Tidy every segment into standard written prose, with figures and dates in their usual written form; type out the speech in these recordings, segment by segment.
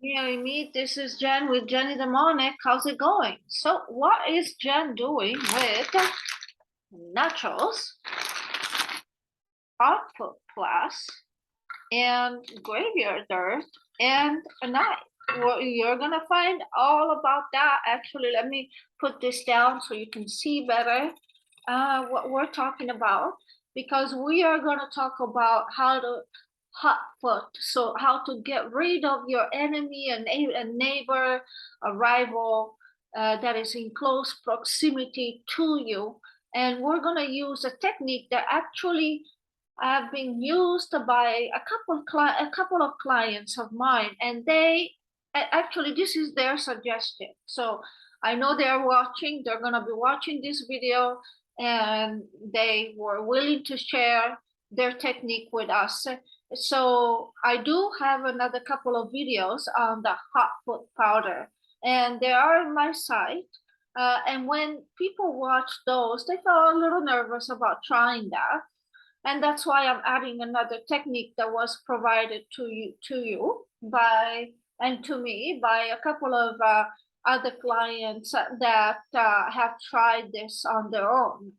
Amy, this is Jen with Jenny Demonic. How's it going? So, what is Jen doing with Nachos, Output Plus, and Graveyard Earth, and a knife? Well, you're gonna find all about that. Actually, let me put this down so you can see better what we're talking about, because we are gonna talk about how to hot foot, so how to get rid of your enemy, a neighbor, a rival that is in close proximity to you. And we're gonna use a technique that actually have been used by a couple of clients of mine, and they actually this is their suggestion. So I know they're watching, they're gonna be watching this video, and they were willing to share their technique with us. So I do have another couple of videos on the hot foot powder, and they are on my site. And when people watch those, they felt a little nervous about trying that. And that's why I'm adding another technique that was provided to you by and to me by a couple of other clients that have tried this on their own.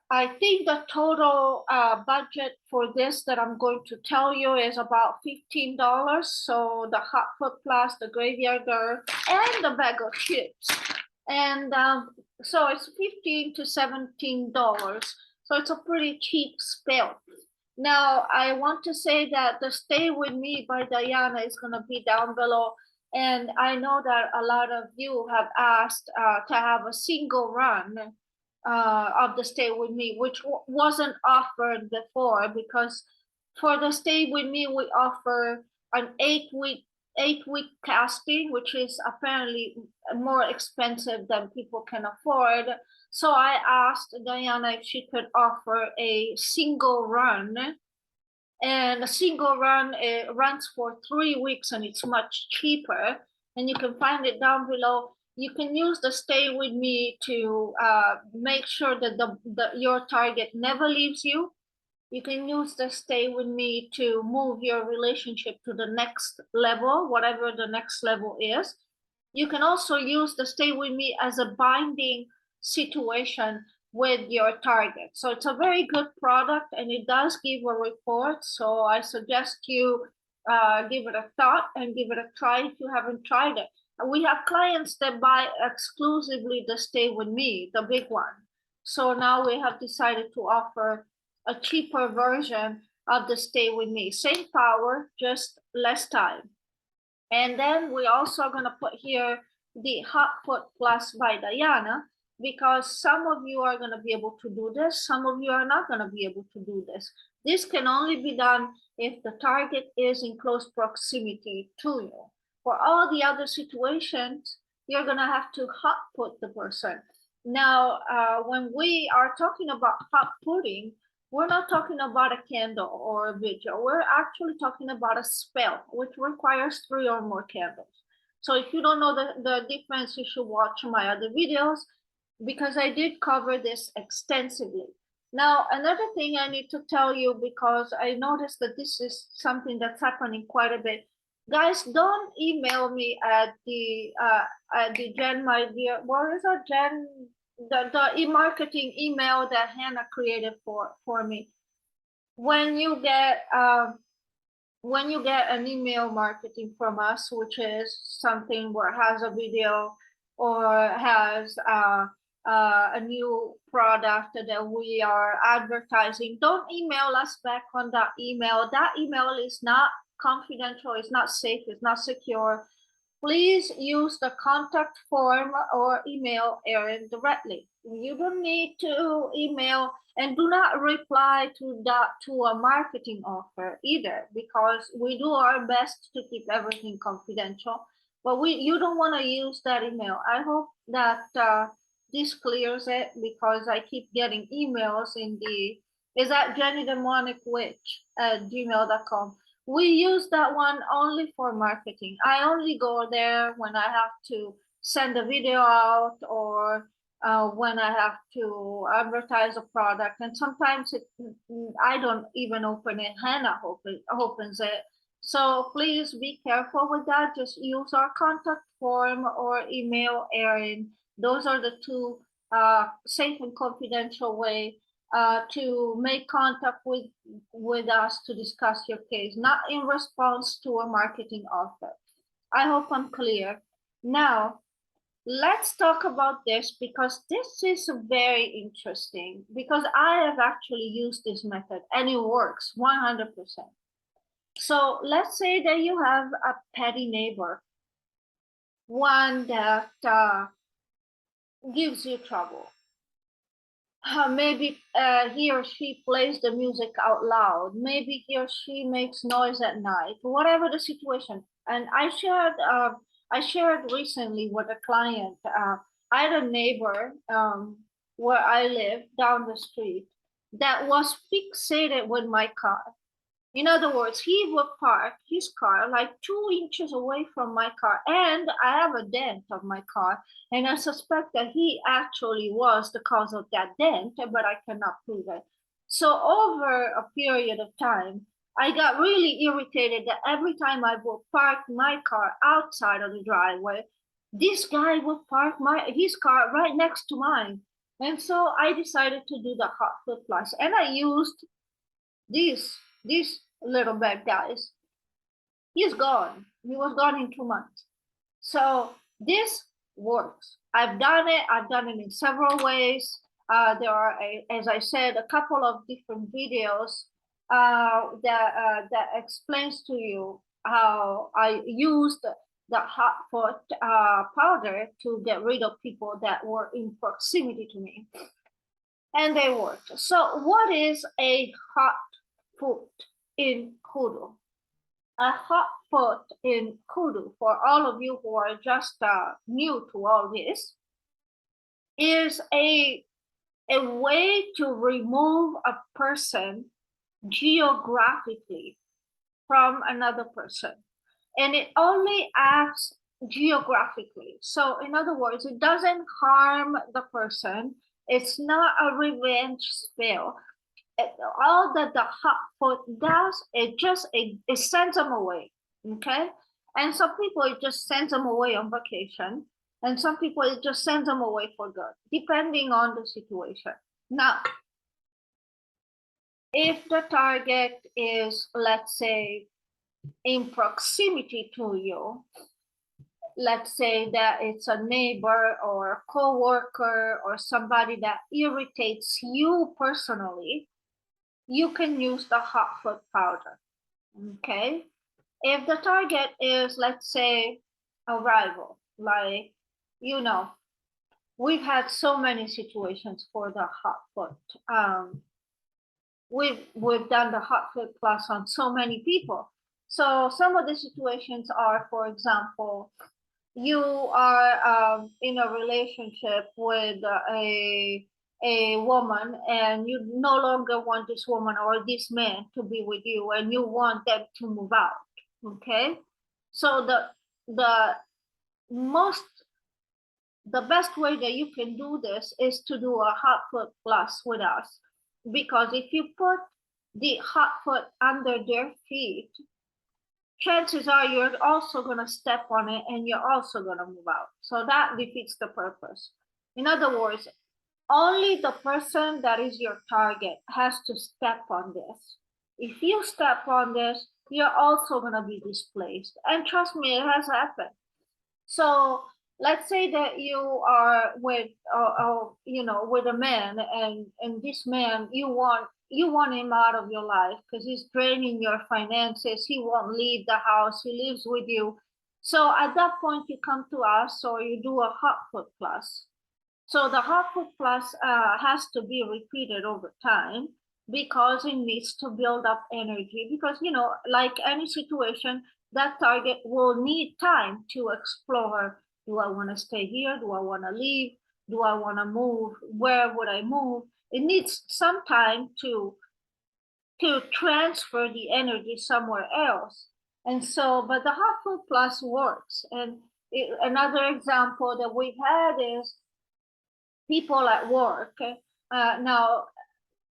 I think the total budget for this that I'm going to tell you is about $15. So the hot foot plus, the graveyard earth, and the bag of chips. And so it's $15 to $17. So it's a pretty cheap spell. Now, I want to say that the Stay With Me by Diana is going to be down below. And I know that a lot of you have asked to have a single run of the Stay With Me, which wasn't offered before, because for the Stay With Me, we offer an 8-week casting, which is apparently more expensive than people can afford. So I asked Diana if she could offer a single run, and a single run runs for 3 weeks, and it's much cheaper, and you can find it down below. You can use the Stay With Me to make sure that your target never leaves you. You can use the Stay With Me to move your relationship to the next level, whatever the next level is. You can also use the Stay With Me as a binding situation with your target. So it's a very good product, and it does give a report. So I suggest you give it a thought and give it a try if you haven't tried it. We have clients that buy exclusively the Stay With Me, the big one. So now we have decided to offer a cheaper version of the Stay With Me. Same power, just less time. And then we're also going to put here the Hot Foot Plus by Diana, because some of you are going to be able to do this, some of you are not going to be able to do this. This can only be done if the target is in close proximity to you. For all the other situations, you're going to have to hot put the person. Now, when we are talking about hot putting, we're not talking about a candle or a vigil. We're actually talking about a spell, which requires 3 or more candles. So if you don't know the difference, you should watch my other videos, because I did cover this extensively. Now, another thing I need to tell you, because I noticed that this is something that's happening quite a bit. Guys, don't email me at the Jen, my dear, what is that, Jen? The e-marketing email that Hannah created for me. When you get an email marketing from us, which is something where it has a video or has a new product that we are advertising, don't email us back on that email. That email is not confidential, it's not safe, it's not secure. Please use the contact form or email Erin directly. You don't need to email, and do not reply to a marketing offer either, because we do our best to keep everything confidential. But you don't want to use that email. I hope that this clears it, because I keep getting emails in the is that Jenny Demonic Witch at gmail.com. We use that one only for marketing. I only go there when I have to send a video out, or when I have to advertise a product. And sometimes I don't even open it. Hannah opens it. So please be careful with that. Just use our contact form or email Erin. Those are the two safe and confidential way to make contact with us to discuss your case, not in response to a marketing offer. I hope I'm clear. Now, let's talk about this because this is very interesting because I have actually used this method and it works 100%. So let's say that you have a petty neighbor, one that gives you trouble. Maybe he or she plays the music out loud. Maybe he or she makes noise at night. Whatever the situation. And I shared recently with a client. I had a neighbor where I live down the street that was fixated with my car. In other words, he would park his car like 2 inches away from my car, and I have a dent of my car, and I suspect that he actually was the cause of that dent, but I cannot prove it. So over a period of time, I got really irritated that every time I would park my car outside of the driveway, this guy would park his car right next to mine. And so I decided to do the hot foot plus, and I used these little bad guys. He's gone. He was gone in 2 months. So this works. I've done it. I've done it in several ways. There are, as I said, a couple of different videos that explains to you how I used the hot foot powder to get rid of people that were in proximity to me, and they worked. So what is a hot foot in hoodoo? A hot foot in hoodoo, for all of you who are just new to all this, is a way to remove a person geographically from another person. And it only acts geographically. So in other words, it doesn't harm the person. It's not a revenge spell. All that the hot foot does, it sends them away. Okay. And some people it just sends them away on vacation, and some people it just sends them away for good, depending on the situation. Now, if the target is, let's say, in proximity to you, let's say that it's a neighbor or a co-worker or somebody that irritates you personally, you can use the hot foot powder. Okay. If the target is, let's say, a rival, like, we've had so many situations for the hot foot. We've done the hot foot plus on so many people. So some of the situations are, for example, you are in a relationship with a woman, and you no longer want this woman or this man to be with you, and you want them to move out. Okay, so the most the best way that you can do this is to do a hot foot plus with us, because if you put the hot foot under their feet, chances are you're also going to step on it and you're also going to move out. So that defeats the purpose. In other words, only the person that is your target has to step on this. If you step on this, you're also going to be displaced. And trust me, it has happened. So let's say that you are with, with a man, and this man, you want him out of your life because he's draining your finances. He won't leave the house. He lives with you. So at that point, you come to us or you do a hot foot plus. So the hot foot plus has to be repeated over time because it needs to build up energy, because, like any situation, that target will need time to explore. Do I want to stay here? Do I want to leave? Do I want to move? Where would I move? It needs some time to transfer the energy somewhere else. And so, but the hot foot plus works. And another example that we've had is people at work. Now,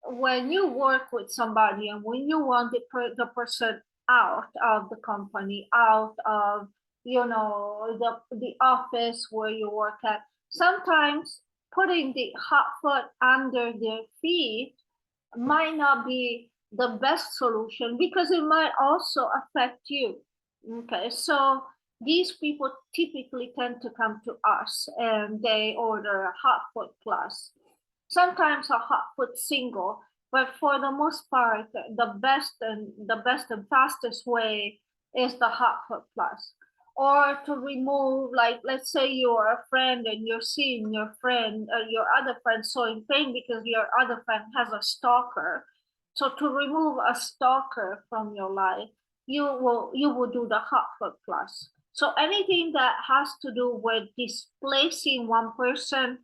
when you work with somebody and when you want the person out of the company, out of, the office where you work at. Sometimes putting the hot foot under their feet might not be the best solution because it might also affect you. Okay, so these people typically tend to come to us and they order a hot foot plus, sometimes a hot foot single, but for the most part, the best and fastest way is the hot foot plus. Or to remove, like, let's say you're a friend and you're seeing your friend, your other friend, so in pain because your other friend has a stalker. So to remove a stalker from your life, you will do the hot foot plus. So anything that has to do with displacing one person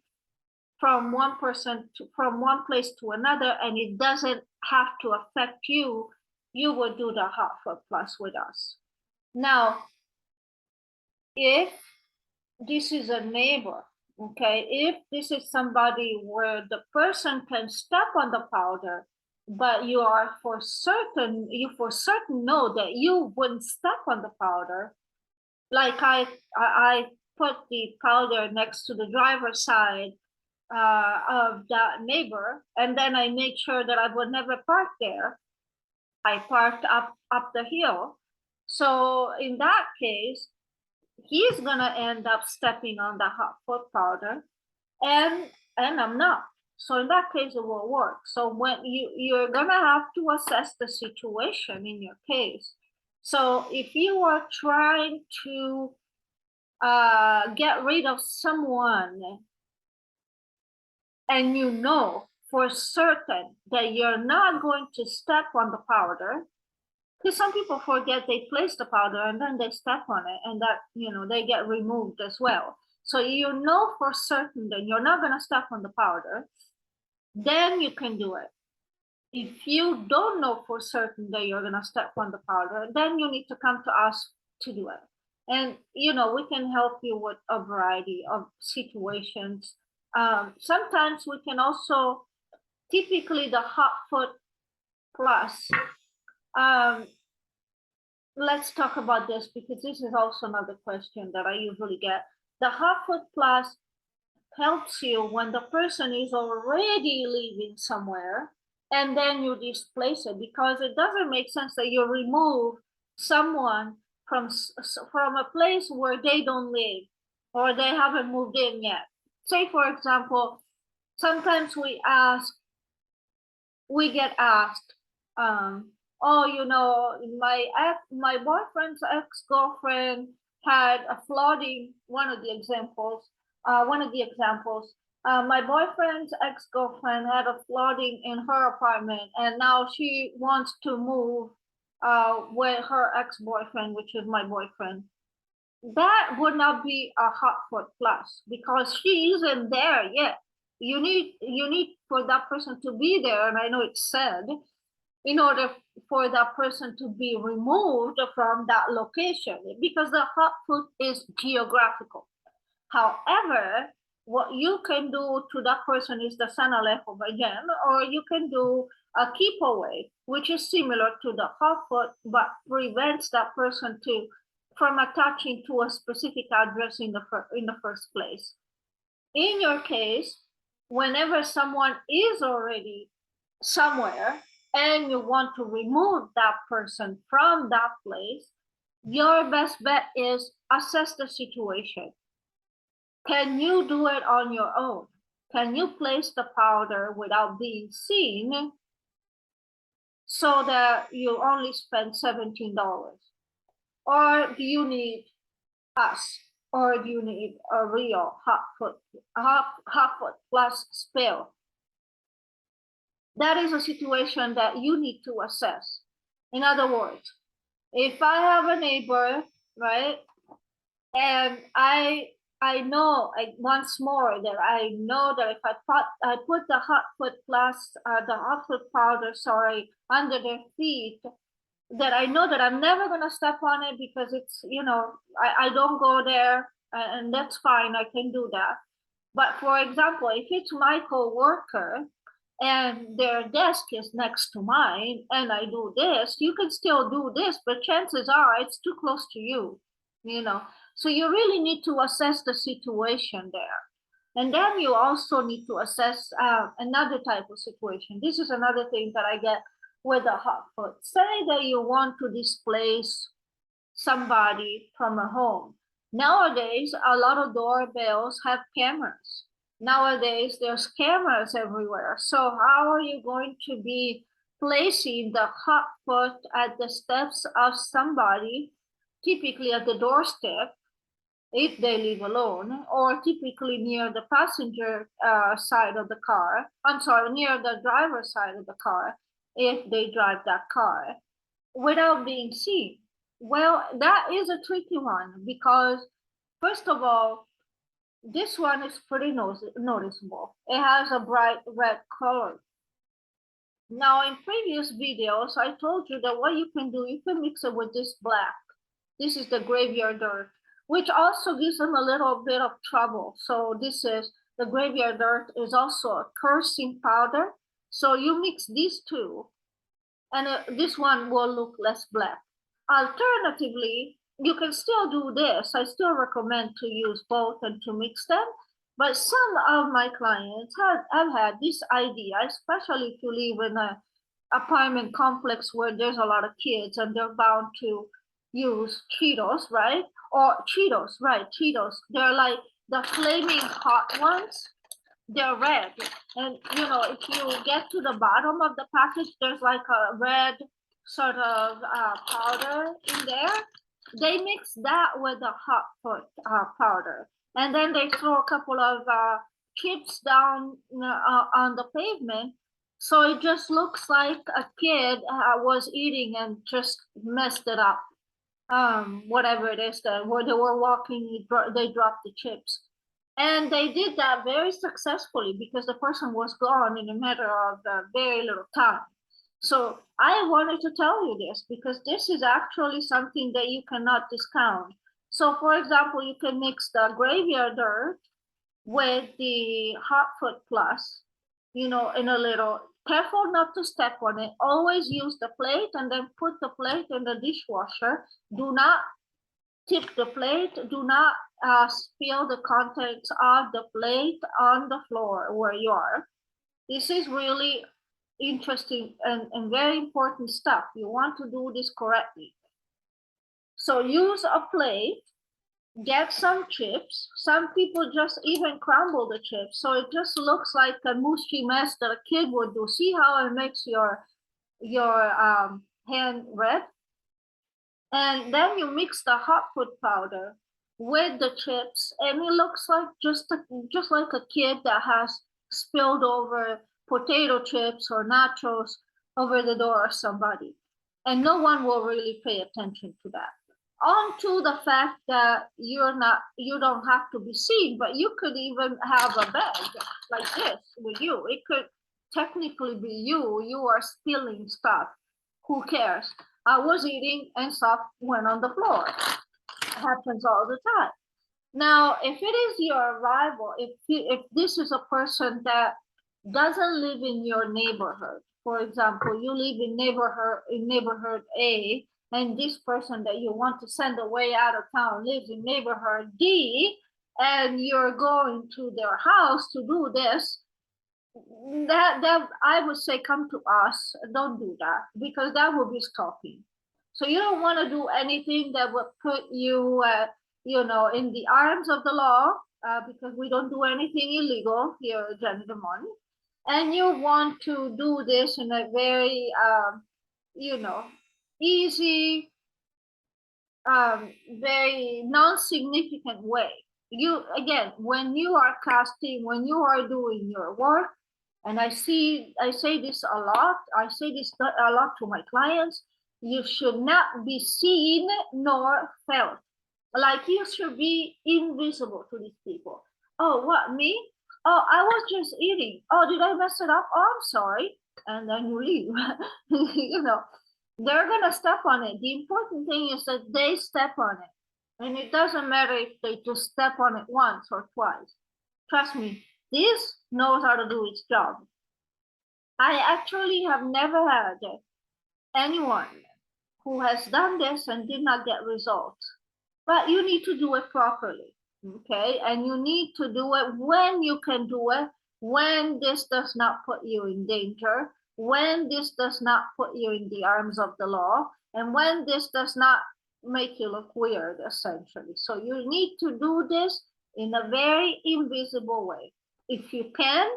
from one place to another, and it doesn't have to affect you, you will do the hot foot plus with us. Now, if this is a neighbor, okay, if this is somebody where the person can step on the powder, but you for certain know that you wouldn't step on the powder, like I put the powder next to the driver's side of that neighbor, and then I made sure that I would never park there. I parked up the hill. So in that case, he's gonna end up stepping on the hot foot powder, and I'm not. So in that case, it will work. So when you're gonna have to assess the situation in your case. So if you are trying to get rid of someone and you know for certain that you're not going to step on the powder, because some people forget they place the powder and then they step on it, and that, they get removed as well. So you know for certain that you're not going to step on the powder, then you can do it. If you don't know for certain that you're going to step on the powder, then you need to come to us to do it. And, we can help you with a variety of situations. Sometimes we can also, typically the hot foot plus, let's talk about this because this is also another question that I usually get. The hot foot plus helps you when the person is already living somewhere and then you displace it, because it doesn't make sense that you remove someone from a place where they don't live or they haven't moved in yet. Say, for example, sometimes we get asked, oh, my boyfriend's ex-girlfriend had a flooding. One of the examples, my boyfriend's ex-girlfriend had a flooding in her apartment, and now she wants to move with her ex-boyfriend, which is my boyfriend. That would not be a hot foot plus because she isn't there yet. You need for that person to be there, and I know it's sad, in order for that person to be removed from that location, because the hot foot is geographical. However, what you can do to that person is the sana lejos again, or you can do a keep away, which is similar to the hot foot, but prevents that person from attaching to a specific address in the first place. In your case, whenever someone is already somewhere and you want to remove that person from that place, your best bet is assess the situation. Can you do it on your own? Can you place the powder without being seen so that you only spend $17? Or do you need us? Or do you need a real hot foot plus spill? That is a situation that you need to assess. In other words, if I have a neighbor, right, and I know, once more, that I know that if I put the hot foot powder, under their feet, that I know that I'm never gonna step on it because it's, I don't go there, and that's fine, I can do that. But for example, if it's my co-worker and their desk is next to mine, and I do this, you can still do this, but chances are it's too close to you, you know. So you really need to assess the situation there. And then you also need to assess another type of situation. This is another thing that I get with the hot foot. Say that you want to displace somebody from a home. Nowadays, a lot of doorbells have cameras. Nowadays, there's cameras everywhere. So how are you going to be placing the hot foot at the steps of somebody, typically at the doorstep, if they live alone, or typically near the passenger side of the car, I'm sorry, near the driver's side of the car, if they drive that car, without being seen? Well, that is a tricky one because, first of all, this one is pretty noticeable. It has a bright red color. Now, in previous videos, I told you that what you can do, you can mix it with this black. This is the graveyard dirt, which also gives them a little bit of trouble. So this is, the graveyard dirt is also a cursing powder. So you mix these two, and this one will look less black. Alternatively, you can still do this. I still recommend to use both and to mix them. But some of my clients have had this idea, especially if you live in an apartment complex where there's a lot of kids and they're bound to use Cheetos, right? Or Cheetos, right? Cheetos. They're like the flaming hot ones. They're red. And you know, if you get to the bottom of the package, there's like a red sort of powder in there. They mix that with the hot foot powder, and then they throw a couple of chips down on the pavement, so it just looks like a kid was eating and just messed it up. Whatever it is that where they were walking, they dropped the chips. And they did that very successfully because the person was gone in a matter of very little time. So I wanted to tell you this because this is actually something that you cannot discount. So for example, you can mix the graveyard dirt with the hot foot plus, you know, in a little, careful not to step on it. Always use the plate and then put the plate in the dishwasher. Do not tip the plate. Do not spill the contents of the plate on the floor where you are. This is really interesting and very important stuff. You want to do this correctly. So use a plate, get some chips. Some people just even crumble the chips. So it just looks like a mushy mess that a kid would do. See how it makes your hand red? And then you mix the hot foot powder with the chips, and it looks like just like a kid that has spilled over potato chips or nachos over the door of somebody, and no one will really pay attention to that. On to the fact that you don't have to be seen, but you could even have a bag like this with you. It could technically be you. You are spilling stuff. Who cares? I was eating and stuff went on the floor. It happens all the time. Now, if it is your rival, if this is a person that doesn't live in your neighborhood, for example, you live in neighborhood A, and this person that you want to send away out of town lives in neighborhood D, and you're going to their house to do this, that I would say come to us. Don't do that because that would be stalking. So you don't want to do anything that would put you, you know, in the arms of the law because we don't do anything illegal here at Jenny Demoni. And you want to do this in a very, you know, easy, very non-significant way. You again, when you are casting, when you are doing your work, and I say this a lot, I say this a lot to my clients, you should not be seen nor felt. Like you should be invisible to these people. Oh, what, me? Oh, I was just eating. Oh, did I mess it up? Oh, I'm sorry. And then you leave. You know, they're gonna step on it. The important thing is that they step on it. And it doesn't matter if they just step on it once or twice. Trust me, this knows how to do its job. I actually have never had anyone who has done this and did not get results. But you need to do it properly, okay? And you need to do it when you can do it, when this does not put you in danger, when this does not put you in the arms of the law, and when this does not make you look weird, essentially. So you need to do this in a very invisible way. If you can,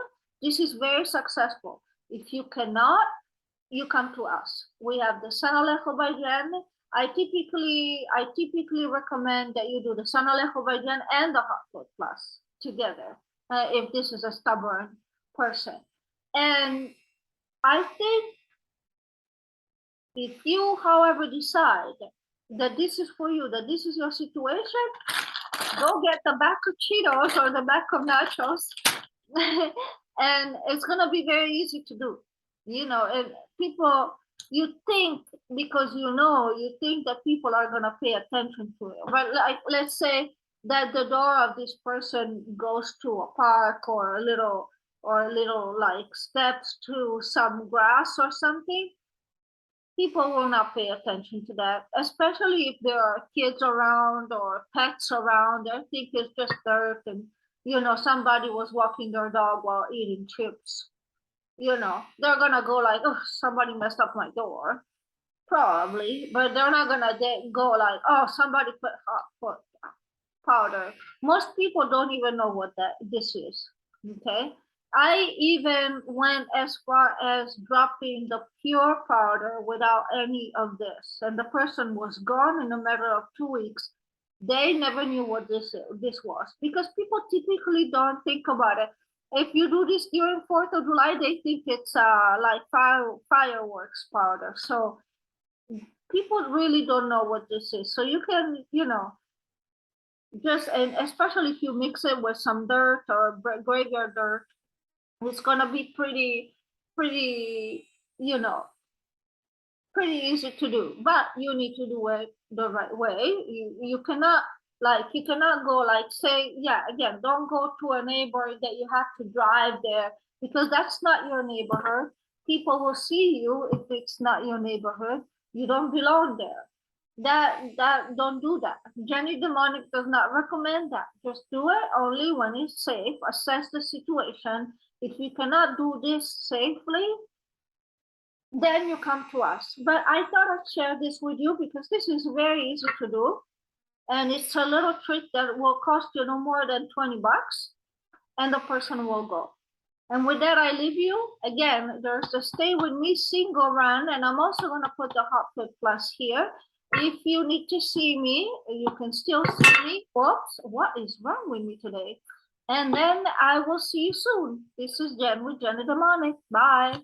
this is very successful. If you cannot, you come to us. We have the Sanalejo Bajan. I typically recommend that you do the Sanalejo Bajan and the Hot Foot Plus together if this is a stubborn person. And I think if you, however, decide that this is for you, that this is your situation, go get the back of Cheetos or the back of nachos. And it's gonna be very easy to do. You know, and people, you think because you think that people are gonna pay attention to it. But like, let's say that the door of this person goes to a park or a little like steps to some grass or something. People will not pay attention to that, especially if there are kids around or pets around. I think it's just dirt and somebody was walking their dog while eating chips. They're gonna go like, oh, somebody messed up my door. Probably, but they're not gonna go like, oh, somebody put hot foot powder. Most people don't even know what this is. Okay. I even went as far as dropping the pure powder without any of this, and the person was gone in a matter of 2 weeks. They never knew what this was because people typically don't think about it. If you do this during 4th of July, they think it's like fireworks powder. So people really don't know what this is. So you can, and especially if you mix it with some dirt or graveyard dirt, it's gonna be pretty, pretty easy to do. But you need to do it the right way. You cannot go like say, yeah, again, don't go to a neighborhood that you have to drive there because that's not your neighborhood. People will see you if it's not your neighborhood. You don't belong there. Don't do that. Jenny Demonic does not recommend that. Just do it only when it's safe. Assess the situation. If you cannot do this safely, then you come to us. But I thought I'd share this with you because this is very easy to do. And it's a little trick that will cost you no more than 20 bucks and the person will go. And with that, I leave you. Again, there's the Stay With Me single run, and I'm also gonna put the Hot Foot Plus here. If you need to see me, you can still see me. Oops, what is wrong with me today? And then I will see you soon. This is Jen with Jenny Demonic. Bye.